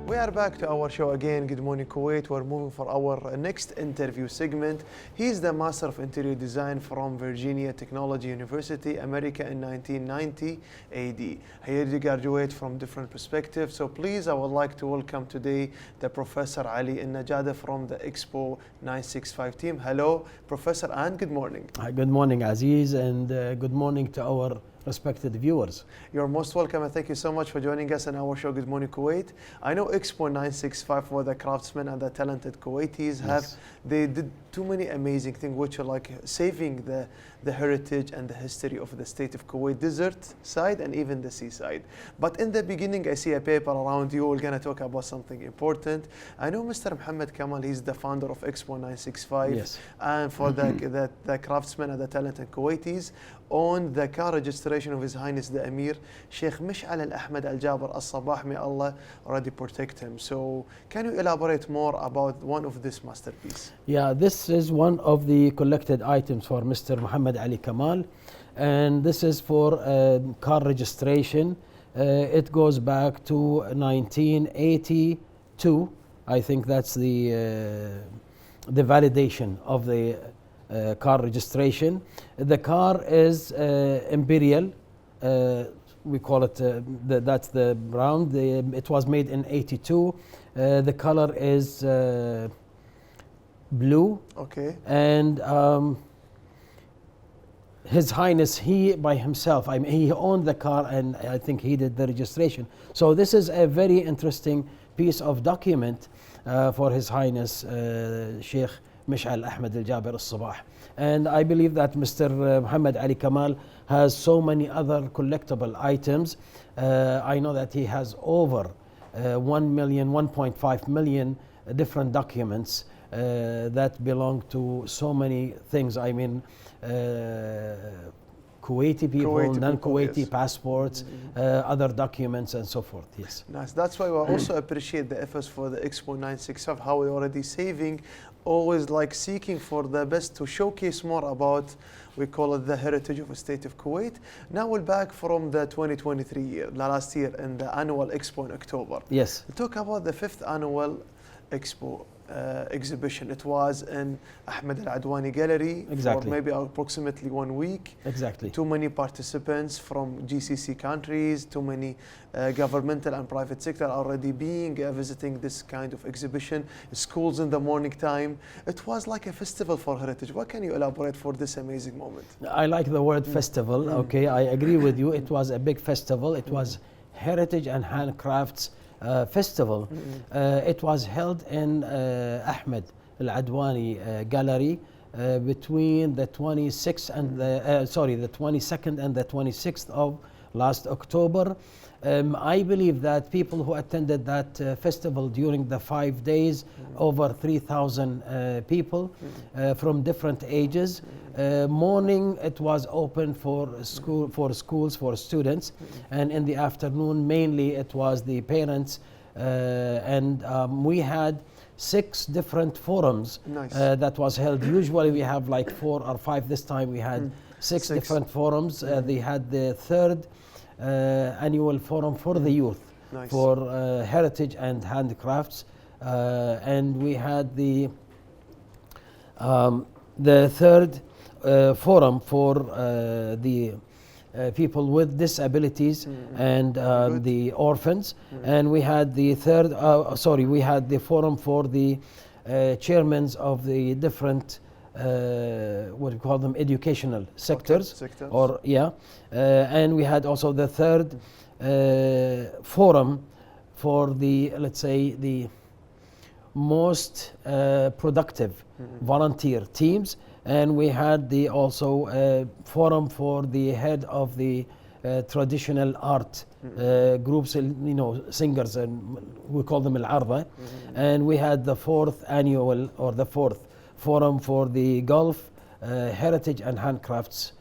We are back to our show again, Good Morning Kuwait. We're moving for our next interview segment. He's the Master of Interior Design from Virginia Technology University, America in 1990 AD. He graduated from different perspectives. So please, I would like to welcome today the Professor Ali Alnajadah from the Expo 965 team. Hello, Professor, and good morning. Hi, good morning, Aziz, and good morning to our respected viewers. You're most welcome, and thank you so much for joining us on our show, Good Morning Kuwait. I know Expo 965 for the craftsmen and the talented Kuwaitis they did too many amazing things, which are like saving the heritage and the history of the state of Kuwait, desert side and even the seaside. But in the beginning, I see a paper around you. We're going to talk about something important. I know Mr. Mohammed Kamal, he's the founder of Expo 965. Yes. And for the craftsmen and the talented Kuwaitis, on the car registration of His Highness the Emir, Sheikh Mish'al Al-Ahmad Al-Jaber Al-Sabah, may Allah already protect him. So can you elaborate more about one of this masterpiece? Yeah, this is one of the collected items for Mr. Muhammad Ali Kamal, and this is for car registration. It goes back to 1982. I think that's the validation of the car registration. The car is Imperial. We call it, that's the brown. It was made in 82. The color is blue. Okay. And His Highness, he by himself, I mean, he owned the car, and I think he did the registration. So this is a very interesting piece of document for His Highness Sheikh Mish'al Ahmed Al-Jaber Al-Sabah. And I believe that Mr. Muhammad Ali Kamal has so many other collectible items. I know that he has over 1.5 million different documents that belong to so many things. I mean, Kuwaiti people, non-Kuwaiti yes. passports, other documents and so forth, yes. Nice, that's why we also appreciate the efforts for the Expo 965, how we're already saving, always like seeking for the best to showcase more about, we call it the heritage of the state of Kuwait. Now we're back from the 2023 year, last year in the annual Expo in October. Yes. We'll talk about the 5th annual Expo exhibition. It was in Ahmed Al-Adwani Gallery exactly. for maybe approximately 1 week. Exactly. Too many participants from GCC countries, too many governmental and private sector already being visiting this kind of exhibition. Schools in the morning time. It was like a festival for heritage. What can you elaborate for this amazing moment? I like the word festival. Okay, I agree with you. It was a big festival. It was heritage and handcrafts festival. It was held in Ahmed Al-Adwani Gallery between the 26th and the 22nd and the 26th of last October. I believe that people who attended that festival during the 5 days, over 3,000 people from different ages. Morning it was open for schools, for students, and in the afternoon mainly it was the parents, and we had 6 different forums that was held. Usually we have like 4 or 5. This time we had 6 different forums. They had the 3rd annual forum for the youth for heritage and handicrafts, and we had the 3rd forum for the people with disabilities and the orphans, and we had the we had the forum for the chairmen of the different what we call them, educational sectors. And we had also the 3rd forum for the, let's say, the most productive volunteer teams, and we had the also forum for the head of the traditional art groups, you know, singers, and we call them al-arba. And we had the 4th annual, or the 4th forum for the Gulf heritage and handcrafts.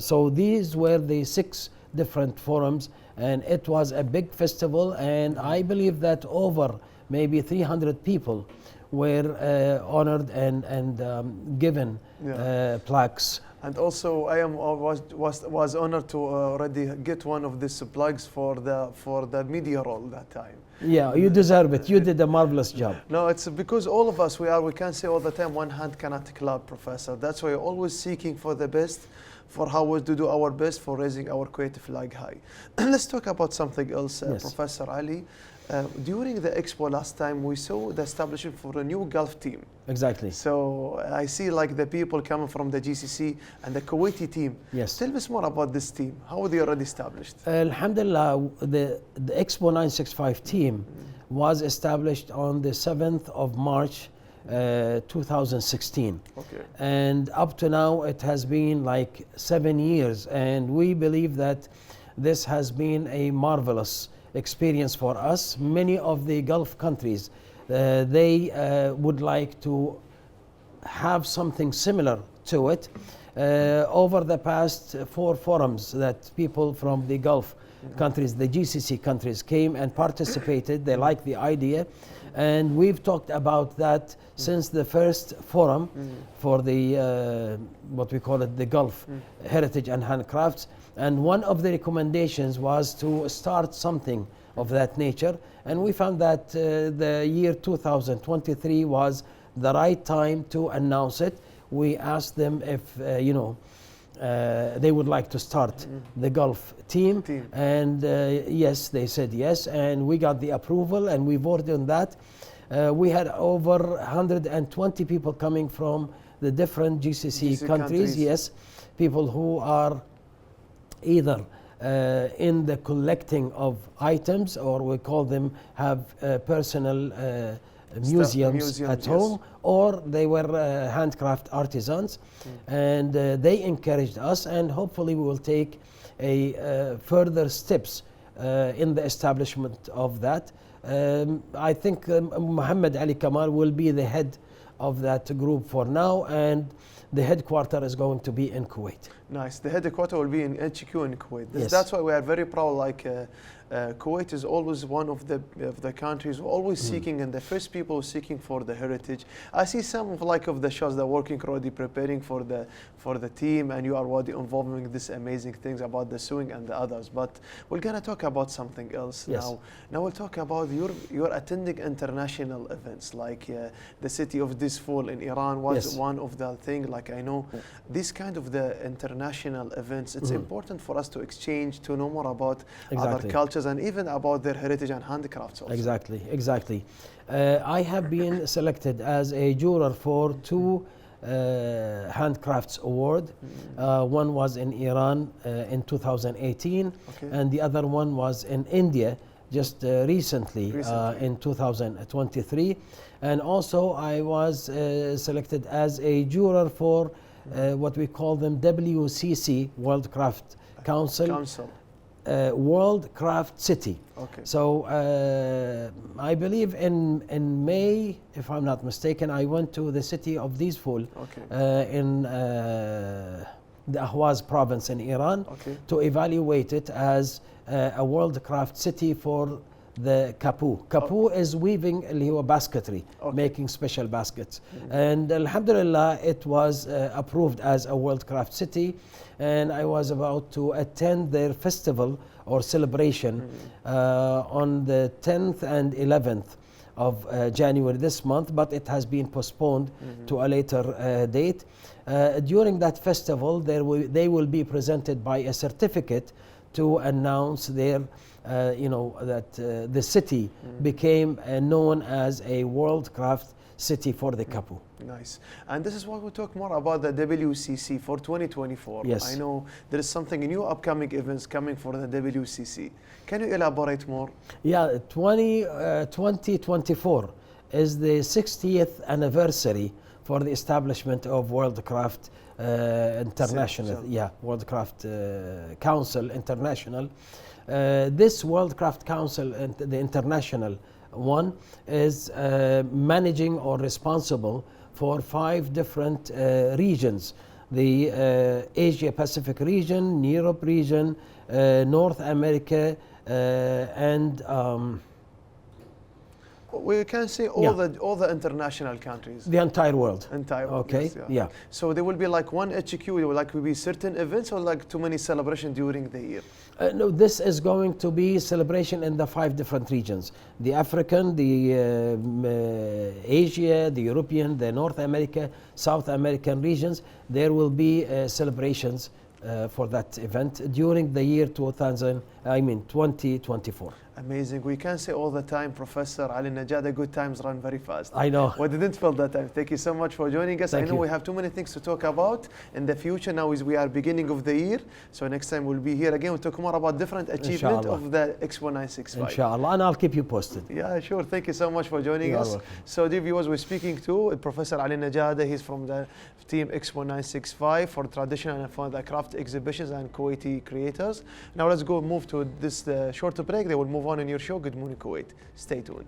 So these were the 6 different forums, and it was a big festival, and I believe that over maybe 300 people were honored and given plaques And also, I was honored to already get one of these plugs for the media role that time. Yeah, you deserve it. You did a marvelous job. No, it's because all of us, we can say all the time, one hand cannot clap, Professor. That's why we're always seeking for the best, for how to do our best for raising our Kuwaiti flag high. Let's talk about something else, Yes. Professor Ali. During the expo last time, we saw the establishment for a new golf team. Exactly. So I see like the people coming from the GCC and the Kuwaiti team. Yes. Tell us more about this team. How are they already established? Alhamdulillah, the Expo 965 team was established on the 7th of March 2016. Okay. And up to now it has been like 7 years, and we believe that this has been a marvelous experience for us. Many of the Gulf countries, they would like to have something similar to it. Over the past 4 forums that people from the Gulf countries, the GCC countries, came and participated. They liked the idea, and we've talked about that since the first forum for the what we call it, the Gulf Heritage and Handcrafts. And one of the recommendations was to start something of that nature, and we found that the year 2023 was the right time to announce it. We asked them if they would like to start the Gulf team. And yes, they said yes, and we got the approval and we voted on that. We had over 120 people coming from the different GCC countries. Yes, people who are either in the collecting of items, or we call them have personal museums at home, or they were handcraft artisans, and they encouraged us, and hopefully we will take a further steps in the establishment of that. I think Muhammad Ali Kamal will be the head of that group for now, and the headquarter is going to be in Kuwait. Nice. The headquarter will be in HQ in Kuwait. Yes. That's why we are very proud. Like Kuwait is always one of the countries always seeking, and the first people seeking for the heritage. I see some of the shows that are working already preparing for the team, and you are already involving these amazing things about the sewing and the others. But we're gonna talk about something else now. Now we'll talk about your attending international events, like the city of this fall in Iran was one of the things. Like I know this kind of the international events, it's important for us to exchange, to know more about other cultures and even about their heritage and handicrafts also. Exactly. I have been selected as a juror for 2 handcrafts award. One was in Iran in 2018, and the other one was in India just recently. In 2023. And also I was selected as a juror for what we call them WCC, World Craft Council. World Craft City. So I believe in May, if I'm not mistaken, I went to the city of Dizful in the Ahwaz province in Iran to evaluate it as a World Craft City for the kapu. Kapu is weaving basketry, making special baskets. And Alhamdulillah, it was approved as a World Craft City, and I was about to attend their festival or celebration on the 10th and 11th of January this month, but it has been postponed to a later date. During that festival, they will be presented by a certificate to announce their that the city became known as a World Craft City for the kapu. Nice. And this is what we'll talk more about the WCC for 2024. Yes. I know there is something new upcoming events coming for the WCC. Can you elaborate more? Yeah, 2024 is the 60th anniversary for the establishment of World Craft International. World Craft Council International. This World Craft Council, the international one, is managing or responsible for 5 different regions: the Asia Pacific region, Europe region, North America, and We can say all the international countries. The entire world. Entire world. Okay. Yes, Yeah. So there will be like one HQ. There will like be certain events or like too many celebrations during the year. No, this is going to be celebration in the 5 different regions: the African, the Asia, the European, the North America, South American regions. There will be celebrations for that event during the year 2024. Amazing. We can say all the time, Professor Ali Alnajadah, good times run very fast. I know. We didn't feel that time. Thank you so much for joining us. Thank I know you. we have too many things to talk about in the future. Now is we are beginning of the year. So next time we'll be here again. We'll talk more about different achievement Inshallah. of the Expo 965. Inshallah, and I'll keep you posted. Yeah, sure. Thank you so much for joining You're us. welcome. So dear viewers, we're speaking to Professor Ali Alnajadah. He's from the team Expo 965 for traditional and for the craft exhibitions and Kuwaiti creators. Now let's go move to this short break. They will move on in your show, Good Morning Kuwait. Stay tuned.